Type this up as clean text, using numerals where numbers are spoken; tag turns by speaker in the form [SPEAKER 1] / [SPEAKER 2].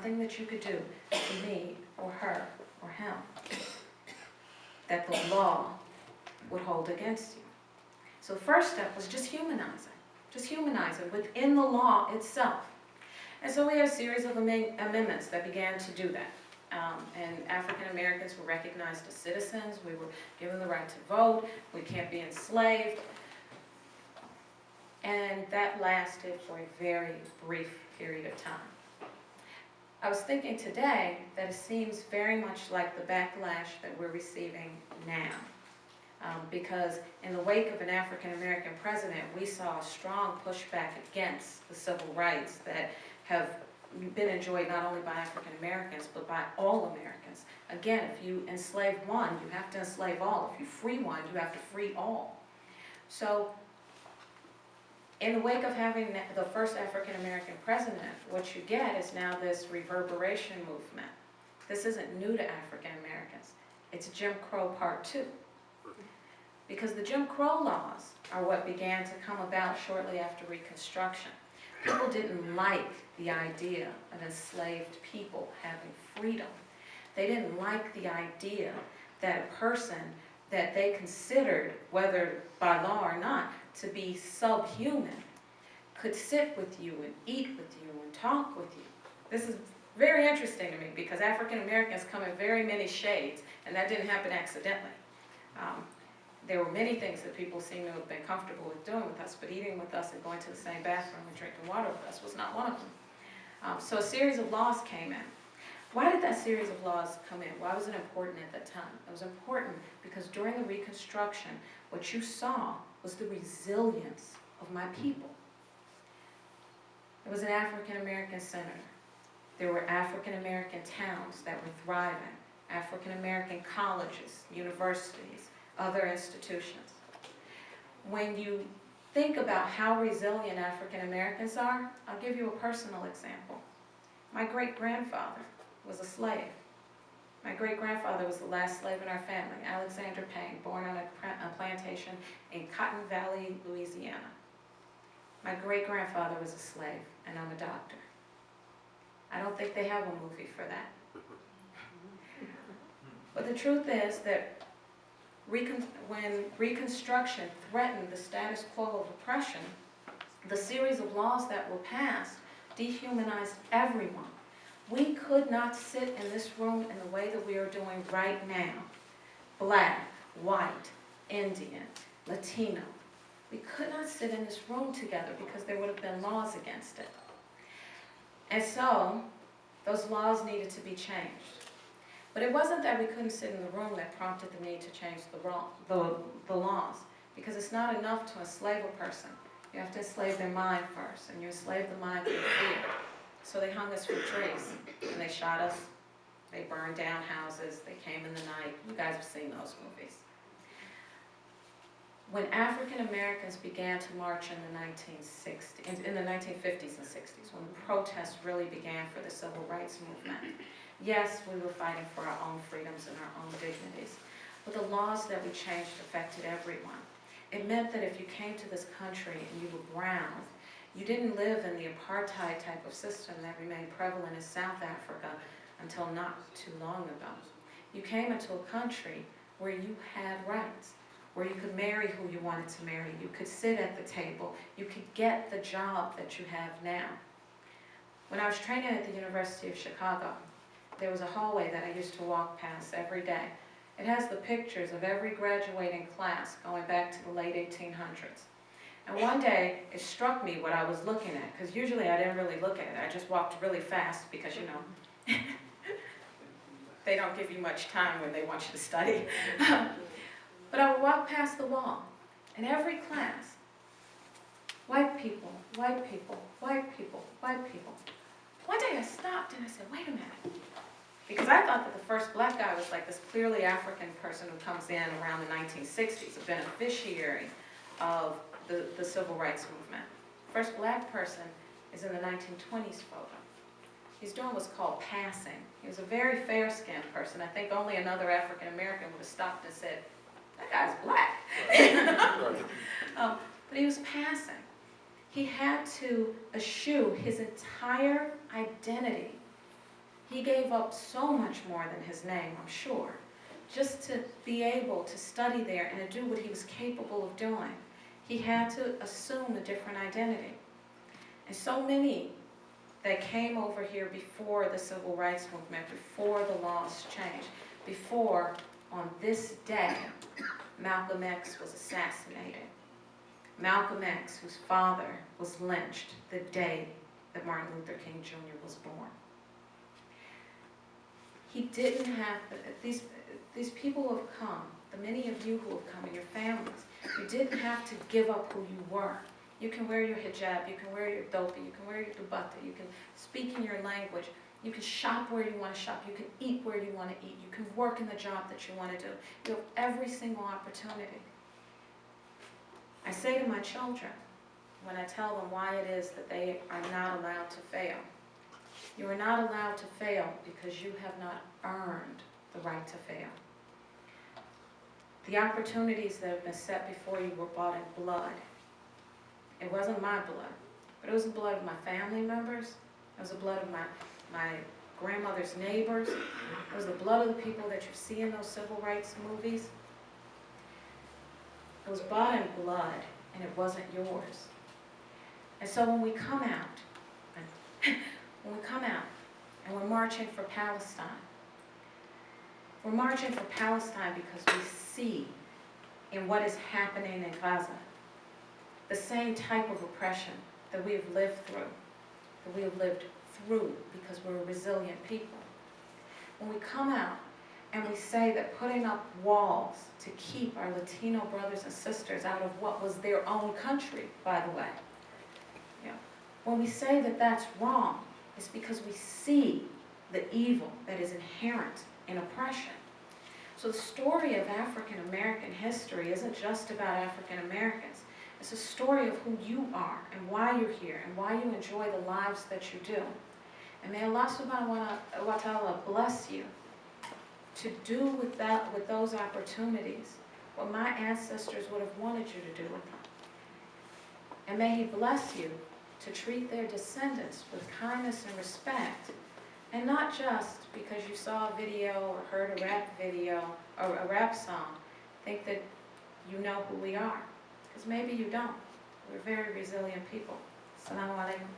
[SPEAKER 1] nothing that you could do to me or her or him that the law would hold against you. So the first step was just humanize it within the law itself. And so we had a series of amendments that began to do that. And African Americans were recognized as citizens. We were given the right to vote. We can't be enslaved. And that lasted for a very brief period of time. I was thinking today that it seems very much like the backlash that we're receiving now. Because in the wake of an African American president, we saw a strong pushback against the civil rights that have been enjoyed not only by African Americans, but by all Americans. Again, if you enslave one, you have to enslave all. If you free one, you have to free all. So, in the wake of having the first African American president, what you get is now this reverberation movement. This isn't new to African Americans. It's Jim Crow Part 2. Because the Jim Crow laws are what began to come about shortly after Reconstruction. People didn't like the idea of enslaved people having freedom. They didn't like the idea that a person that they considered, whether by law or not, to be subhuman, could sit with you and eat with you and talk with you. This is very interesting to me because African Americans come in very many shades, and that didn't happen accidentally. There were many things that people seem to have been comfortable with doing with us, but eating with us and going to the same bathroom and drinking water with us was not one of them. So a series of laws came in. Why did that series of laws come in? Why was it important at that time? It was important because during the Reconstruction, what you saw was the resilience of my people. There was an African American senator. There were African American towns that were thriving, African American colleges, universities, other institutions. When you think about how resilient African Americans are, I'll give you a personal example. My great-grandfather was a slave. My great-grandfather was the last slave in our family, Alexander Payne, born on a plantation in Cotton Valley, Louisiana. My great-grandfather was a slave, and I'm a doctor. I don't think they have a movie for that. But the truth is that when Reconstruction threatened the status quo of oppression, the series of laws that were passed dehumanized everyone. We could not sit in this room in the way that we are doing right now. Black, white, Indian, Latino. We could not sit in this room together because there would have been laws against it. And so, those laws needed to be changed. But it wasn't that we couldn't sit in the room that prompted the need to change the laws. Because it's not enough to enslave a person. You have to enslave their mind first, and you enslave the mind through fear. So they hung us from trees, and they shot us. They burned down houses. They came in the night. You guys have seen those movies. When African Americans began to march in the 1950s and 60s, when the protests really began for the civil rights movement, yes, we were fighting for our own freedoms and our own dignities, but the laws that we changed affected everyone. It meant that if you came to this country and you were brown, you didn't live in the apartheid type of system that remained prevalent in South Africa until not too long ago. You came into a country where you had rights, where you could marry who you wanted to marry, you could sit at the table, you could get the job that you have now. When I was training at the University of Chicago, there was a hallway that I used to walk past every day. It has the pictures of every graduating class going back to the late 1800s. And one day, it struck me what I was looking at, because usually I didn't really look at it. I just walked really fast because, you know, they don't give you much time when they want you to study. But I would walk past the wall, and every class, white people, white people, white people, white people. One day I stopped and I said, wait a minute. Because I thought that the first black guy was like this clearly African person who comes in around the 1960s, a beneficiary of the civil rights movement. The first black person is in the 1920s photo. He's doing what's called passing. He was a very fair-skinned person. I think only another African American would have stopped and said, that guy's black. But he was passing. He had to eschew his entire identity He gave up so much more than his name, I'm sure, just to be able to study there and to do what he was capable of doing. He had to assume a different identity. And so many that came over here before the civil rights movement, before the laws changed, before, on this day, Malcolm X was assassinated. Malcolm X, whose father was lynched the day that Martin Luther King Jr. was born. He didn't have, these people who have come, the many of you who have come and your families, you didn't have to give up who you were. You can wear your hijab, you can wear your dhopi, you can wear your dupatta, you can speak in your language, you can shop where you want to shop, you can eat where you want to eat, you can work in the job that you want to do. You have every single opportunity. I say to my children, when I tell them why it is that they are not allowed to fail, you are not allowed to fail because you have not earned the right to fail. The opportunities that have been set before you were bought in blood. It wasn't my blood, but it was the blood of my family members. It was the blood of my grandmother's neighbors. It was the blood of the people that you see in those civil rights movies. It was bought in blood, and it wasn't yours. And so when we come out, and we're marching for Palestine, we're marching for Palestine because we see in what is happening in Gaza the same type of oppression that we have lived through, because we're a resilient people. When we come out and we say that putting up walls to keep our Latino brothers and sisters out of what was their own country, by the way, when we say that that's wrong, it's because we see the evil that is inherent in oppression. So the story of African American history isn't just about African Americans. It's a story of who you are and why you're here and why you enjoy the lives that you do. And may Allah subhanahu wa ta'ala bless you to do with those opportunities what my ancestors would have wanted you to do with them. And may He bless you to treat their descendants with kindness and respect, and not just because you saw a video or heard a rap video or a rap song, think that you know who we are. Because maybe you don't. We're very resilient people. Assalamu alaikum.